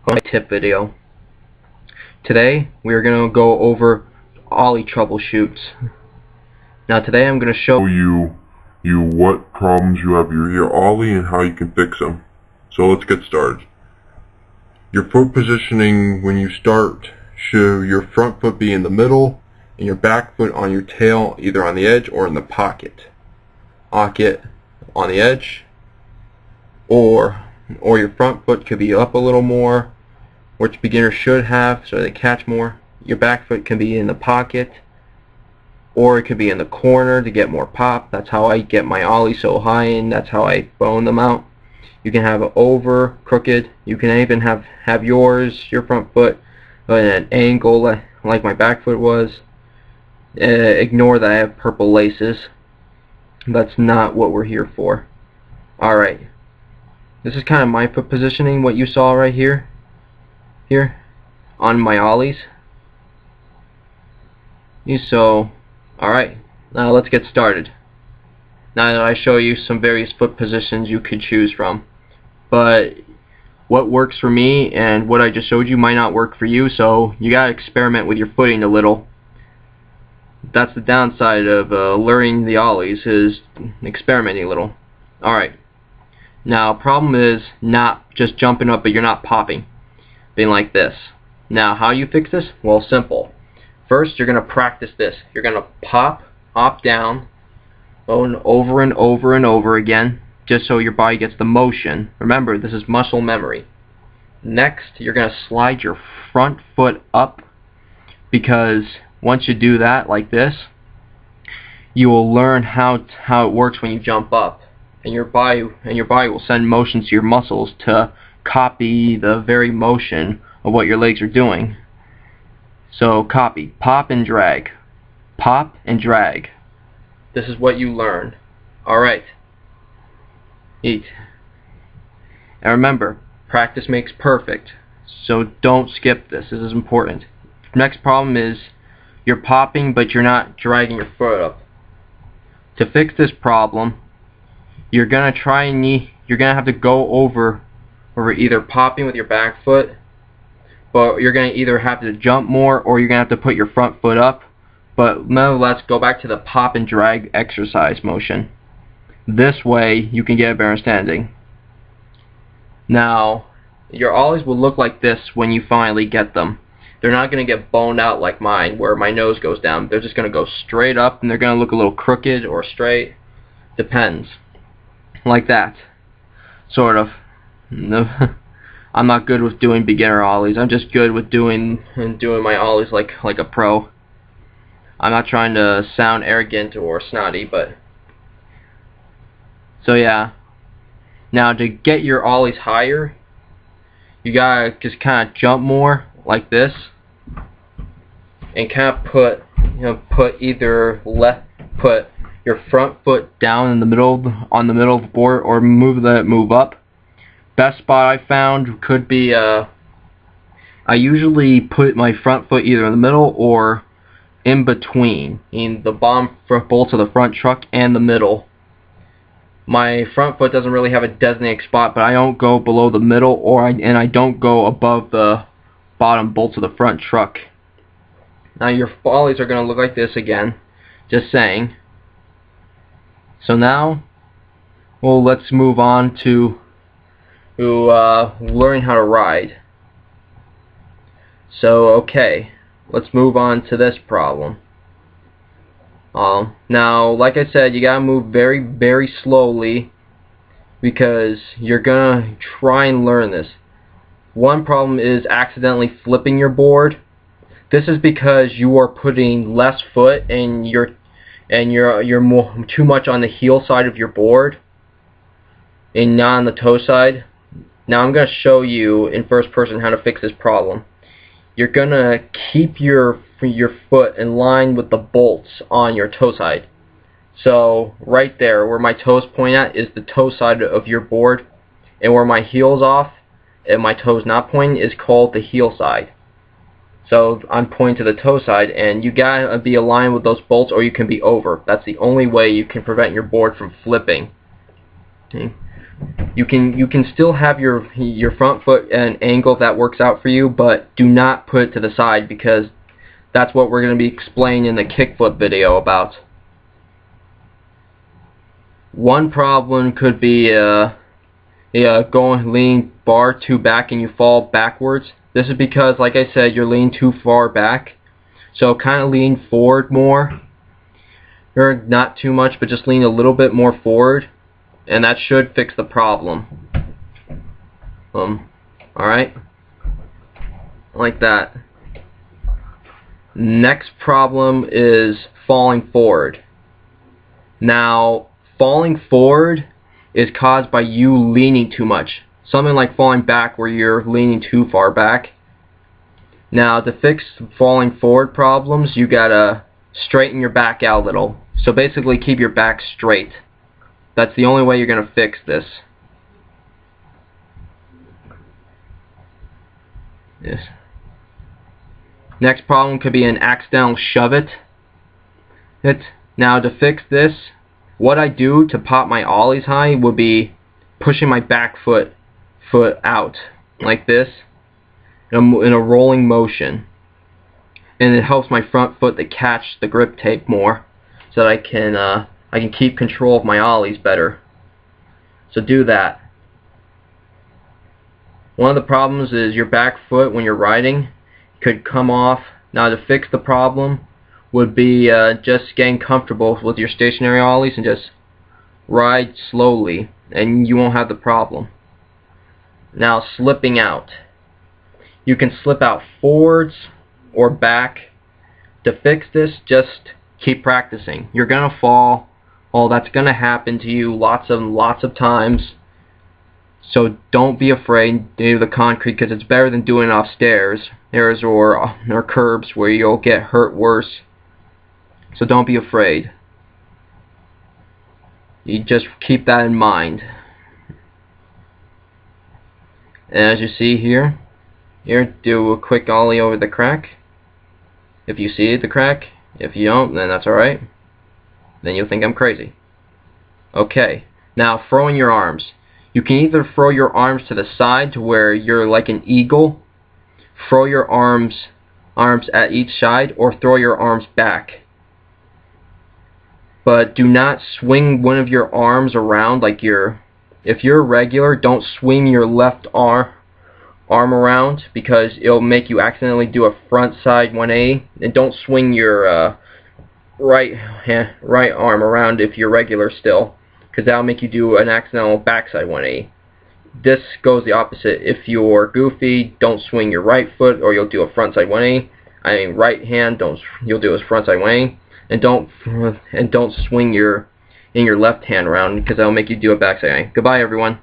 My tip video. Today we are going to go over Ollie troubleshoots. Now today I'm going to show you what problems you have with your Ollie and how you can fix them. So let's get started. Your foot positioning when you start should your front foot be in the middle and your back foot on your tail, either on the edge or in the pocket. Pocket on the edge, or your front foot could be up a little more, which beginners should have so they catch more. Your back foot can be in the pocket, or it could be in the corner to get more pop. That's how I get my Ollie so high, and that's how I bone them out. You can have it over, crooked. You can even have your front foot at an angle like my back foot was. Ignore that I have purple laces. That's not what we're here for. Alright. This is kind of my foot positioning, what you saw right here. Here. On my Ollies. So, alright. Now let's get started. Now that I show you some various foot positions you could choose from. But what works for me and what I just showed you might not work for you, so you gotta experiment with your footing a little. That's the downside of learning the Ollies, is experimenting a little. Alright. Now problem is not just jumping up but you're not popping. Being like this. Now how you fix this? Well, simple. First you're going to practice this. You're going to pop down over and over and over again, just so your body gets the motion. Remember, this is muscle memory. Next you're going to slide your front foot up, because once you do that like this, you will learn how it works when you jump up, and your body will send motions to your muscles to copy the very motion of what your legs are doing. So copy, pop and drag, pop and drag. This is what you learn. Alright. Eat. And remember, practice makes perfect, so don't skip this. This is important. Next problem is you're popping but you're not dragging your foot up. To fix this problem, you're gonna have to go over either popping with your back foot, but you're gonna either have to jump more or you're gonna have to put your front foot up. But nonetheless, go back to the pop and drag exercise motion. This way you can get a better understanding. Now your Ollies will look like this when you finally get them. They're not going to get boned out like mine, where my nose goes down. They're just going to go straight up, and they're going to look a little crooked or straight. Depends. Like that. Sort of. I'm not good with doing beginner Ollies. I'm just good with doing my Ollies like a pro. I'm not trying to sound arrogant or snotty, but... So yeah. Now to get your Ollies higher, you gotta just kind of jump more like this, and kind of put your front foot down in the middle, on the middle of the board, or move up. Best spot I found could be I usually put my front foot either in the middle or in between, in the bottom bolts of the front truck and the middle. My front foot doesn't really have a designated spot, but I don't go below the middle, and I don't go above the bottom bolts of the front truck. Now your Ollies are going to look like this again, just saying. So now, well, let's move on to learning how to ride. So okay, let's move on to this problem. Now, like I said, you gotta move very, very slowly, because you're gonna try and learn this. One problem is accidentally flipping your board. This is because you are putting less foot and you're too much on the heel side of your board and not on the toe side. Now I'm gonna show you in first person how to fix this problem. You're gonna keep your foot in line with the bolts on your toe side. So right there where my toes point at is the toe side of your board, and where my heel's off and my toes not pointing is called the heel side. So I'm pointing to the toe side, and you gotta be aligned with those bolts or you can be over. That's the only way you can prevent your board from flipping. Okay. You can still have your front foot at an angle that works out for you, but do not put it to the side, because that's what we're going to be explaining in the kickflip video about. One problem could be leaning bar too back and you fall backwards. This is because, like I said, you're leaning too far back. So kind of lean forward more, or not too much, but just lean a little bit more forward, and that should fix the problem. Alright, like that. Next problem is falling forward. Now, falling forward is caused by you leaning too much. Something like falling back where you're leaning too far back. Now, to fix falling forward problems, you gotta straighten your back out a little. So basically keep your back straight. That's the only way you're gonna fix this. Yes. Next problem could be an accidental shove it. Now, to fix this, what I do to pop my ollies high would be pushing my back foot out like this in a rolling motion, and it helps my front foot to catch the grip tape more, so that I can keep control of my ollies better. So do that. One of the problems is your back foot when you're riding could come off. Now, to fix the problem would be just getting comfortable with your stationary ollies and just ride slowly, and you won't have the problem. Now, slipping out. You can slip out forwards or back. To fix this, just keep practicing. You're gonna fall. All that's gonna happen to you lots of times. So don't be afraid to do the concrete, because it's better than doing it off stairs or curbs where you'll get hurt worse. So don't be afraid. You just keep that in mind. And as you see here, do a quick ollie over the crack. If you see the crack, if you don't, then that's alright. Then you'll think I'm crazy. Okay, now throwing your arms. You can either throw your arms to the side to where you're like an eagle, throw your arms at each side, or throw your arms back. But do not swing one of your arms around like if you're regular, don't swing your left arm around, because it'll make you accidentally do a front side 180, and don't swing your right arm around if you're regular still, because that'll make you do an accidental backside 180. This goes the opposite. If you're goofy, don't swing your right foot or you'll do a front side 180. I mean right hand, you'll do a front side 180, and don't swing your left hand around, because that'll make you do a backside 180. Goodbye everyone.